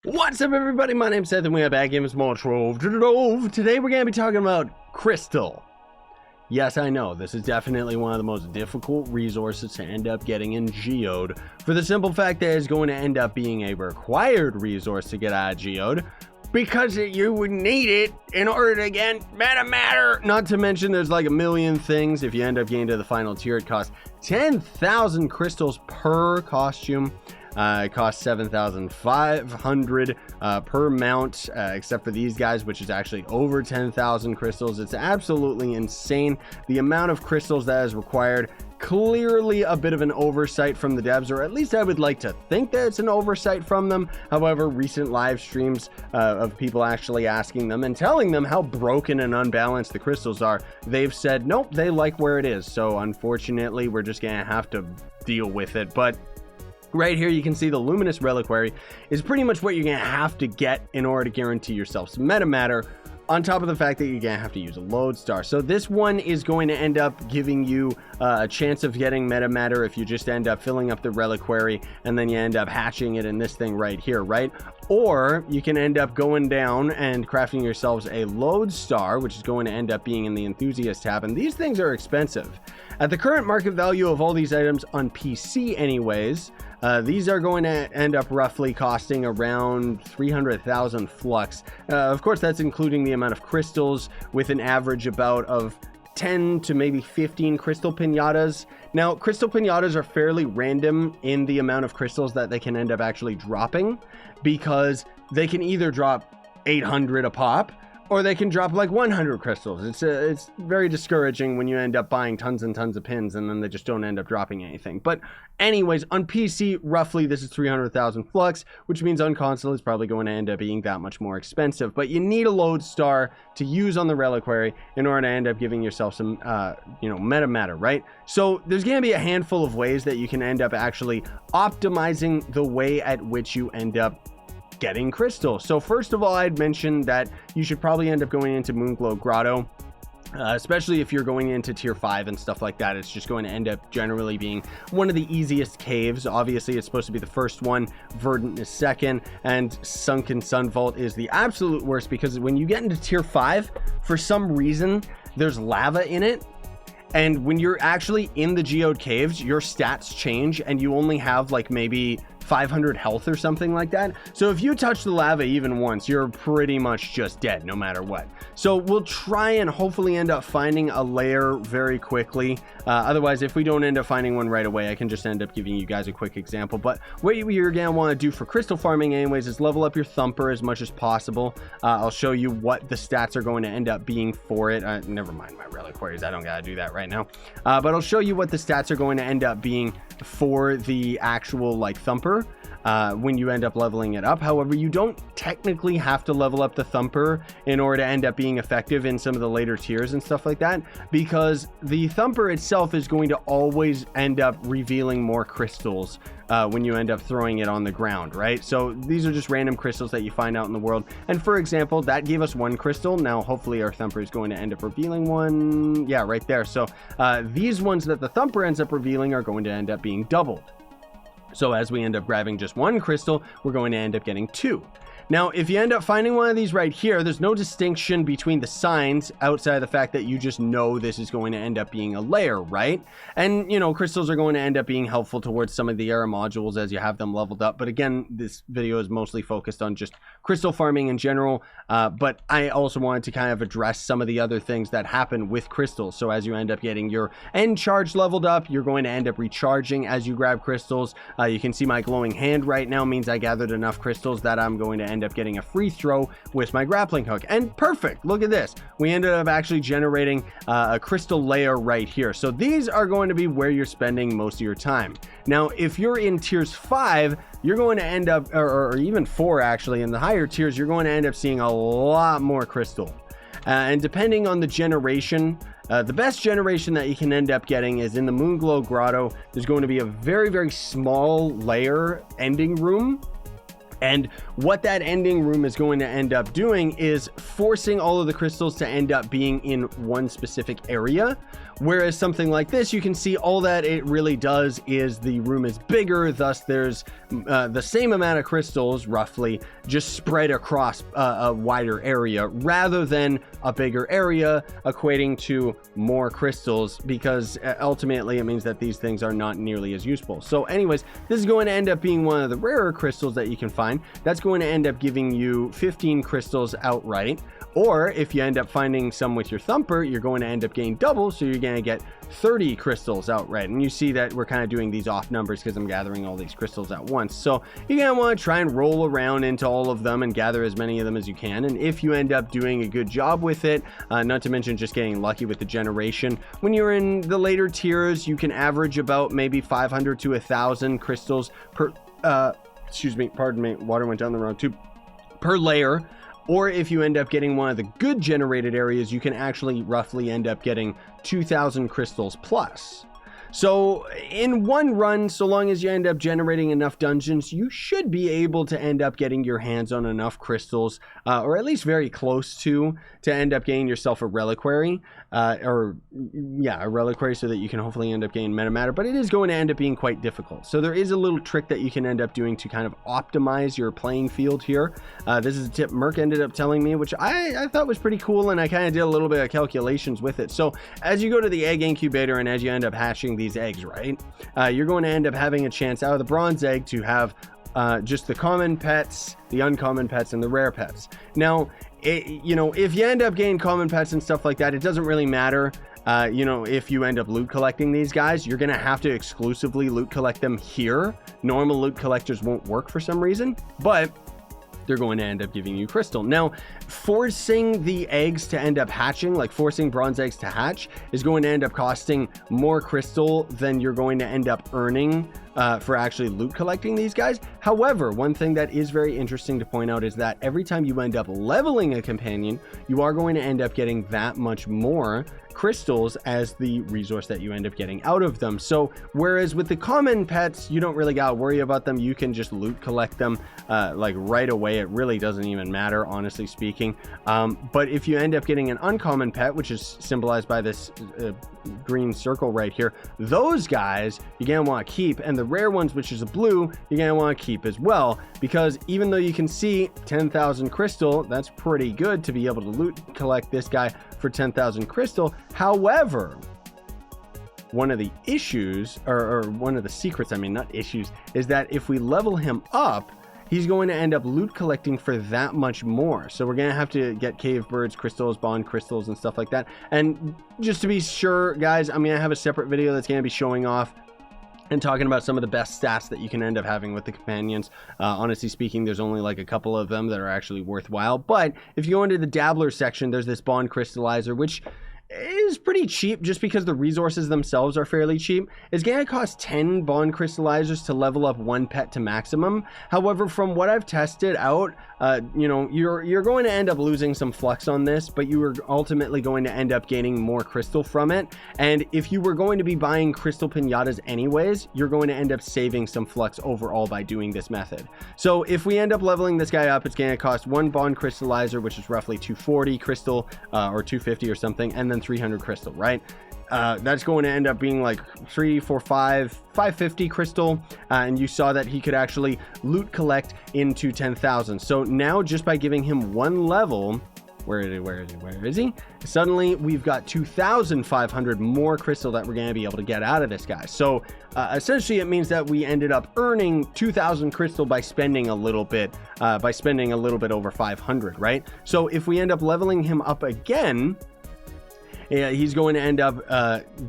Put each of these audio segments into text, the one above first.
What's up, everybody? My name's Seth and we are back in more Trove Geode. Today we're going to be talking about crystal. Yes, I know, this is definitely one of the most difficult resources to end up getting in Geode, for the simple fact that it's going to end up being a required resource to get out of Geode, because you would need it in order to get meta matter. Not to mention there's like a million things. If you end up getting to the final tier, it costs 10,000 crystals per costume. It costs 7,500 per mount, except for these guys, which is actually over 10,000 crystals. It's absolutely insane the amount of crystals that is required. Clearly a bit of an oversight from the devs, or at least I would like to think that it's an oversight from them. However, recent live streams of people actually asking them and telling them how broken and unbalanced the crystals are, they've said nope, they like where it is. So unfortunately we're just gonna have to deal with it. But right here you can see the luminous reliquary is pretty much what you're gonna have to get in order to guarantee yourself some meta matter, on top of the fact that you're gonna have to use a lodestar. So this one is going to end up giving you a chance of getting meta matter if you just end up filling up the reliquary and then you end up hatching it in this thing right here, right? Or you can end up going down and crafting yourselves a lodestar, which is going to end up being in the enthusiast tab, and these things are expensive. At the current market value of all these items on PC anyways, these are going to end up roughly costing around 300,000 flux. Of course, that's including the amount of crystals, with an average about of 10 to maybe 15 crystal pinatas. Now, crystal pinatas are fairly random in the amount of crystals that they can end up actually dropping, because they can either drop 800 a pop, or they can drop like 100 crystals. It's very discouraging when you end up buying tons and tons of pins and then they just don't end up dropping anything. But anyways, on PC, roughly this is 300,000 flux, which means on console it's probably going to end up being that much more expensive. But you need a lodestar to use on the reliquary in order to end up giving yourself some, meta matter, right? So there's going to be a handful of ways that you can end up actually optimizing the way at which you end up getting crystal. So first of all, I'd mentioned that you should probably end up going into Moonglow Grotto, especially if you're going into tier 5 and stuff like that. It's just going to end up generally being one of the easiest caves. Obviously it's supposed to be the first one, Verdant is second, and Sunken Sun Vault is the absolute worst, because when you get into tier 5, for some reason there's lava in it. And when you're actually in the geode caves, your stats change and you only have like maybe 500 health or something like that. So if you touch the lava even once, you're pretty much just dead no matter what. So we'll try and hopefully end up finding a layer very quickly. Otherwise, if we don't end up finding one right away, I can just end up giving you guys a quick example. But what you're gonna want to do for crystal farming anyways is level up your thumper as much as possible. I'll show you what the stats are going to end up being for it. Never mind my reliquaries, I don't gotta do that right now. But I'll show you what the stats are going to end up being for the actual like thumper when you end up leveling it up. However, you don't technically have to level up the thumper in order to end up being effective in some of the later tiers and stuff like that, because the thumper itself is going to always end up revealing more crystals when you end up throwing it on the ground, right? So these are just random crystals that you find out in the world, and for example, that gave us one crystal. Now hopefully our thumper is going to end up revealing one, yeah, right there. So these ones that the thumper ends up revealing are going to end up being doubled. So as we end up grabbing just one crystal, we're going to end up getting two. Now, if you end up finding one of these right here, there's no distinction between the signs outside of the fact that you just know this is going to end up being a layer, right? And, you know, crystals are going to end up being helpful towards some of the era modules as you have them leveled up. But again, this video is mostly focused on just crystal farming in general. But I also wanted to kind of address some of the other things that happen with crystals. So as you end up getting your end charge leveled up, you're going to end up recharging as you grab crystals. You can see my glowing hand right now means I gathered enough crystals that I'm going to end up getting a free throw with my grappling hook. And perfect, look at this, we ended up actually generating a crystal layer right here. So these are going to be where you're spending most of your time. Now if you're in tiers 5, you're going to end up, or even 4 actually, in the higher tiers, you're going to end up seeing a lot more crystal. And depending on the generation, the best generation that you can end up getting is in the Moonglow Grotto. There's going to be a very, very small layer ending room And what that ending room is going to end up doing is forcing all of the crystals to end up being in one specific area. Whereas something like this, you can see all that it really does is the room is bigger, thus there's the same amount of crystals roughly just spread across a wider area rather than a bigger area equating to more crystals, because ultimately it means that these things are not nearly as useful. So anyways, this is going to end up being one of the rarer crystals that you can find. That's going to end up giving you 15 crystals outright. Or if you end up finding some with your thumper, you're going to end up getting double, so you're going to get 30 crystals outright. And you see that we're kind of doing these off numbers because I'm gathering all these crystals at once. So you're going to want to try and roll around into all of them and gather as many of them as you can. And if you end up doing a good job with it, not to mention just getting lucky with the generation, when you're in the later tiers, you can average about maybe 500 to 1,000 crystals per, excuse me, pardon me, water went down the wrong tube, per layer. Or if you end up getting one of the good generated areas, you can actually roughly end up getting 2,000 crystals plus. So in one run, so long as you end up generating enough dungeons, you should be able to end up getting your hands on enough crystals, or at least very close to end up getting yourself a reliquary, a reliquary, so that you can hopefully end up getting meta matter. But it is going to end up being quite difficult. So there is a little trick that you can end up doing to kind of optimize your playing field here. This is a tip Merc ended up telling me, which I thought was pretty cool, and I kind of did a little bit of calculations with it. So as you go to the egg incubator and as you end up hatching these eggs, right, you're going to end up having a chance out of the bronze egg to have just the common pets, the uncommon pets, and the rare pets. Now, if you end up getting common pets and stuff like that, it doesn't really matter. If you end up loot collecting these guys, you're going to have to exclusively loot collect them here. Normal loot collectors won't work for some reason, but they're going to end up giving you crystal. Now, forcing the eggs to end up hatching, like forcing bronze eggs to hatch, is going to end up costing more crystal than you're going to end up earning for actually loot collecting these guys. However, one thing that is very interesting to point out is that every time you end up leveling a companion, you are going to end up getting that much more crystals as the resource that you end up getting out of them. So whereas with the common pets, you don't really gotta worry about them, you can just loot collect them like right away. It really doesn't even matter, honestly speaking. But if you end up getting an uncommon pet, which is symbolized by this green circle right here, those guys you're gonna want to keep, and the rare ones, which is a blue, you're gonna want to keep as well, because even though you can see 10,000 crystal, that's pretty good to be able to loot collect this guy for 10,000 crystal. However, one of the issues, or one of the secrets, I mean, not issues, is that if we level him up, he's going to end up loot collecting for that much more. So we're going to have to get cave birds, crystals, bond crystals, and stuff like that. And just to be sure, guys, I'm going to have a separate video that's going to be showing off and talking about some of the best stats that you can end up having with the companions. Honestly speaking, there's only like a couple of them that are actually worthwhile. But if you go into the dabbler section, there's this bond crystallizer, which is pretty cheap just because the resources themselves are fairly cheap. It's going to cost 10 bond crystallizers to level up one pet to maximum. However, from what I've tested out, you're going to end up losing some flux on this, but you are ultimately going to end up gaining more crystal from it. And if you were going to be buying crystal pinatas anyways, you're going to end up saving some flux overall by doing this method. So if we end up leveling this guy up, it's going to cost one bond crystallizer, which is roughly 240 crystal or 250 or something, and then 300 crystal, right? That's going to end up being like 550 crystal, and you saw that he could actually loot collect into 10,000. So now just by giving him one level, where is he? Suddenly we've got 2,500 more crystal that we're going to be able to get out of this guy. So essentially it means that we ended up earning 2,000 crystal by spending a little bit over 500, right? So if we end up leveling him up again, he's going to end up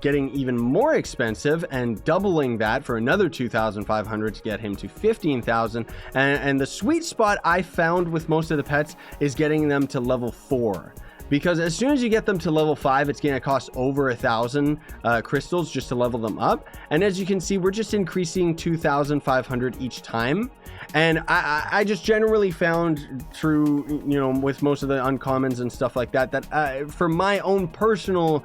getting even more expensive and doubling that for another 2,500 to get him to 15,000. And the sweet spot I found with most of the pets is getting them to level 4. Because as soon as you get them to level 5, it's going to cost over 1,000 crystals just to level them up. And as you can see, we're just increasing 2,500 each time. And I just generally found through, with most of the uncommons and stuff like that, that for my own personal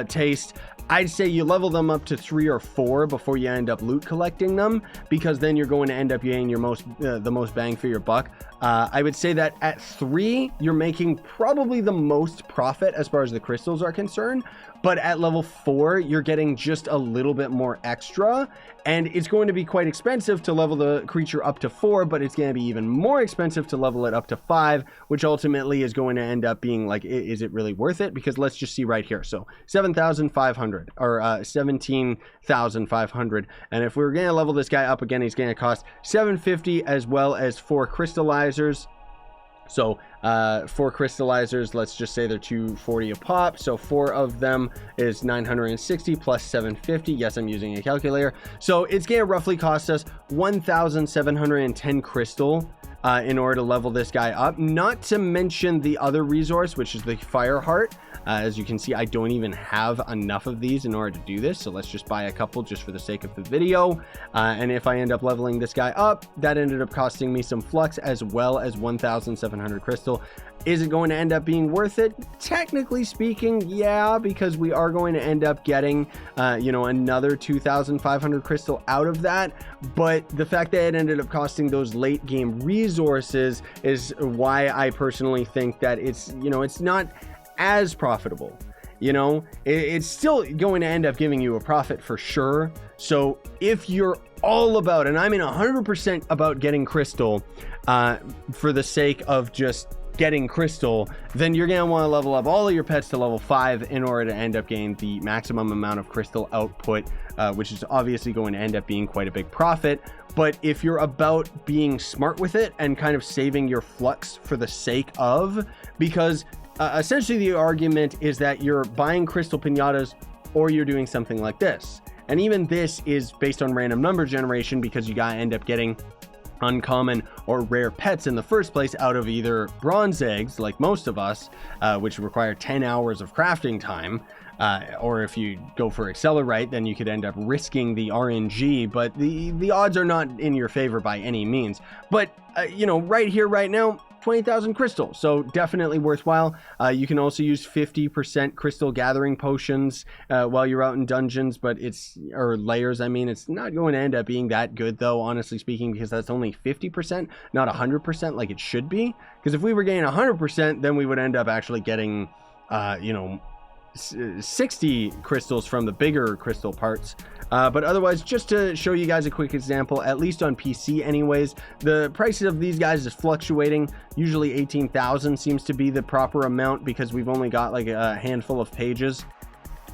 taste, I'd say you level them up to 3 or 4 before you end up loot collecting them, because then you're going to end up getting your the most bang for your buck. I would say that at 3, you're making probably the most profit as far as the crystals are concerned, but at level 4, you're getting just a little bit more extra, and it's going to be quite expensive to level the creature up to 4, but it's going to be even more expensive to level it up to 5, which ultimately is going to end up being like, is it really worth it? Because let's just see right here. So 7,500 or 17,500, and if we were going to level this guy up again, he's going to cost 750 as well as 4 crystallizers. So 4 crystallizers, let's just say they're 240 a pop, so 4 of them is 960 plus 750. Yes, I'm using a calculator. So it's gonna roughly cost us 1,710 crystal in order to level this guy up, not to mention the other resource, which is the fire heart. As you can see, I don't even have enough of these in order to do this, so let's just buy a couple just for the sake of the video. And if I end up leveling this guy up, that ended up costing me some flux as well as 1,700 crystal. Is it going to end up being worth it? Technically speaking, yeah, because we are going to end up getting, you know, another 2,500 crystal out of that. But the fact that it ended up costing those late game resources is why I personally think that it's, you know, it's not as profitable. You know, it's still going to end up giving you a profit for sure. So if you're all about, and I mean 100% about getting crystal for the sake of just getting crystal, then you're gonna want to level up all of your pets to level 5 in order to end up getting the maximum amount of crystal output, which is obviously going to end up being quite a big profit. But if you're about being smart with it and kind of saving your flux for the sake of, because essentially the argument is that you're buying crystal pinatas or you're doing something like this, and even this is based on random number generation, because you gotta end up getting uncommon or rare pets in the first place out of either bronze eggs, like most of us, which require 10 hours of crafting time, or if you go for accelerate, then you could end up risking the RNG, but the odds are not in your favor by any means. But you know, right here right now, 20,000 crystal, so definitely worthwhile. You can also use 50% crystal gathering potions while you're out in dungeons, but it's, or layers, I mean, it's not going to end up being that good though, honestly speaking, because that's only 50%, not 100% like it should be. Because if we were getting 100%, then we would end up actually getting you know, 60 crystals from the bigger crystal parts. But otherwise, just to show you guys a quick example, at least on PC anyways, the prices of these guys is fluctuating. Usually 18,000 seems to be the proper amount, because we've only got like a handful of pages,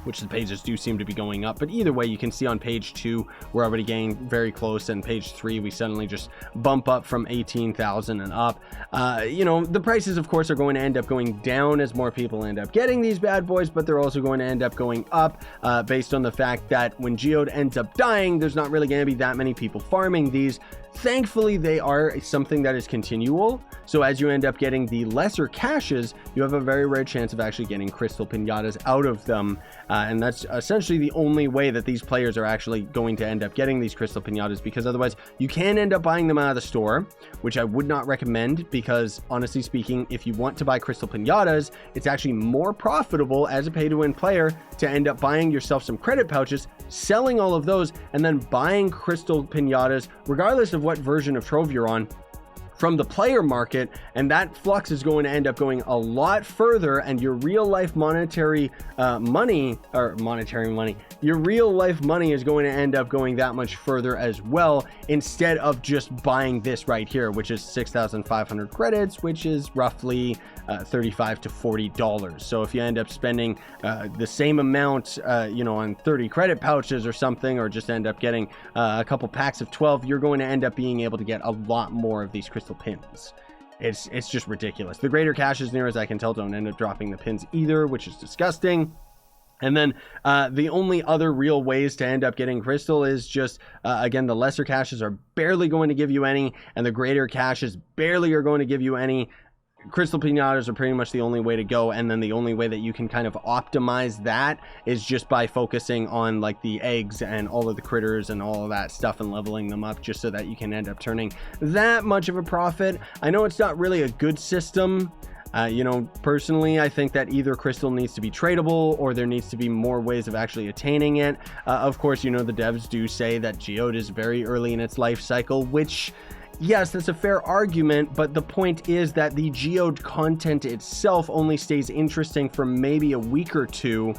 which the pages do seem to be going up. But either way, you can see on page 2 we're already getting very close, and page 3 we suddenly just bump up from 18,000 and up. You know, the prices of course are going to end up going down as more people end up getting these bad boys, but they're also going to end up going up based on the fact that when Geode ends up dying, there's not really going to be that many people farming these. Thankfully, they are something that is continual, so as you end up getting the lesser caches, you have a very rare chance of actually getting crystal pinatas out of them, and that's essentially the only way that these players are actually going to end up getting these crystal pinatas, because otherwise you can end up buying them out of the store, which I would not recommend, because honestly speaking, if you want to buy crystal pinatas, it's actually more profitable as a pay-to-win player to end up buying yourself some credit pouches, selling all of those, and then buying crystal pinatas regardless of what version of Trove you're on from the player market, and that flux is going to end up going a lot further, and your real life monetary money, your real life money is going to end up going that much further as well, instead of just buying this right here, which is 6,500 credits, which is roughly $35 to $40. So if you end up spending the same amount, you know, on 30 credit pouches or something, or just end up getting a couple packs of 12, you're going to end up being able to get a lot more of these crystal pins. It's just ridiculous. The greater caches, near as I can tell, don't end up dropping the pins either, which is disgusting. And then the only other real ways to end up getting crystal is just, again, the lesser caches are barely going to give you any, and the greater caches barely are going to give you any. Crystal pinatas are pretty much the only way to go, and then the only way that you can kind of optimize that is just by focusing on like the eggs and all of the critters and all of that stuff and leveling them up, just so that you can end up turning that much of a profit. I know it's not really a good system, You know, personally, I think that either crystal needs to be tradable or there needs to be more ways of actually attaining it. Of course, you know, the devs do say that Geode is very early in its life cycle, which, yes, that's a fair argument, but the point is that the Geode content itself only stays interesting for maybe a week or two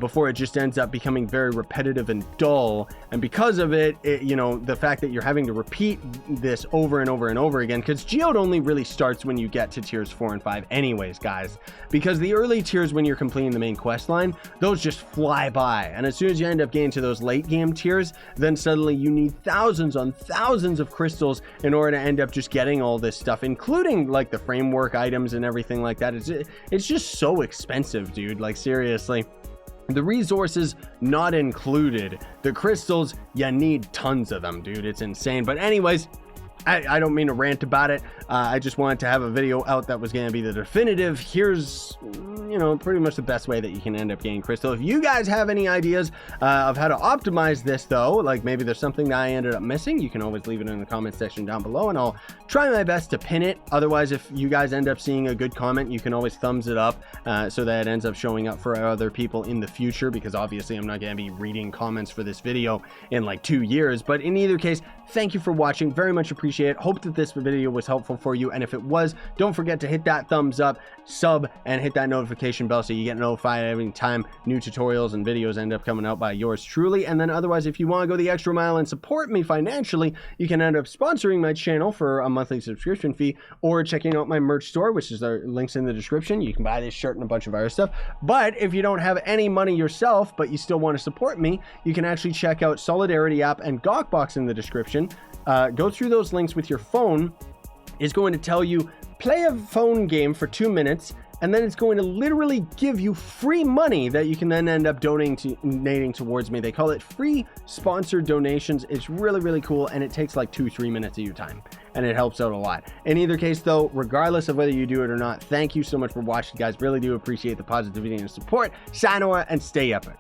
before it just ends up becoming very repetitive and dull. And because of it, you know, the fact that you're having to repeat this over and over and over again, because Geode only really starts when you get to tiers 4 and 5 anyways, guys, because the early tiers, when you're completing the main quest line, those just fly by. And as soon as you end up getting to those late game tiers, then suddenly you need thousands on thousands of crystals in order to end up just getting all this stuff, including like the framework items and everything like that. It's just so expensive, dude. Like, seriously. The resources not included. The crystals, you need tons of them, dude. It's insane. But anyways, I don't mean to rant about it. I just wanted to have a video out that was going to be the definitive. Here's, you know, pretty much the best way that you can end up getting crystal. If you guys have any ideas of how to optimize this, though, like maybe there's something that I ended up missing, you can always leave it in the comment section down below and I'll try my best to pin it. Otherwise, if you guys end up seeing a good comment, you can always thumbs it up so that it ends up showing up for other people in the future, because obviously I'm not going to be reading comments for this video in like 2 years. But in either case, thank you for watching. Very much appreciate it. Hope that this video was helpful for you, and if it was, don't forget to hit that thumbs up, sub, and hit that notification bell so you get notified every time new tutorials and videos end up coming out by yours truly. And then otherwise, if you want to go the extra mile and support me financially, you can end up sponsoring my channel for a monthly subscription fee, or checking out my merch store, which is the links in the description. You can buy this shirt and a bunch of other stuff. But if you don't have any money yourself, but you still want to support me, you can actually check out Solidarity app and Gawkbox in the description. Go through those links with your phone. Is going to tell you, play a phone game for 2 minutes, and then it's going to literally give you free money that you can then end up donating towards me. They call it free sponsored donations. It's really, really cool, and it takes like 2-3 minutes of your time, and it helps out a lot. In either case, though, regardless of whether you do it or not, thank you so much for watching, guys. Really do appreciate the positivity and support. Sayonara, and stay epic.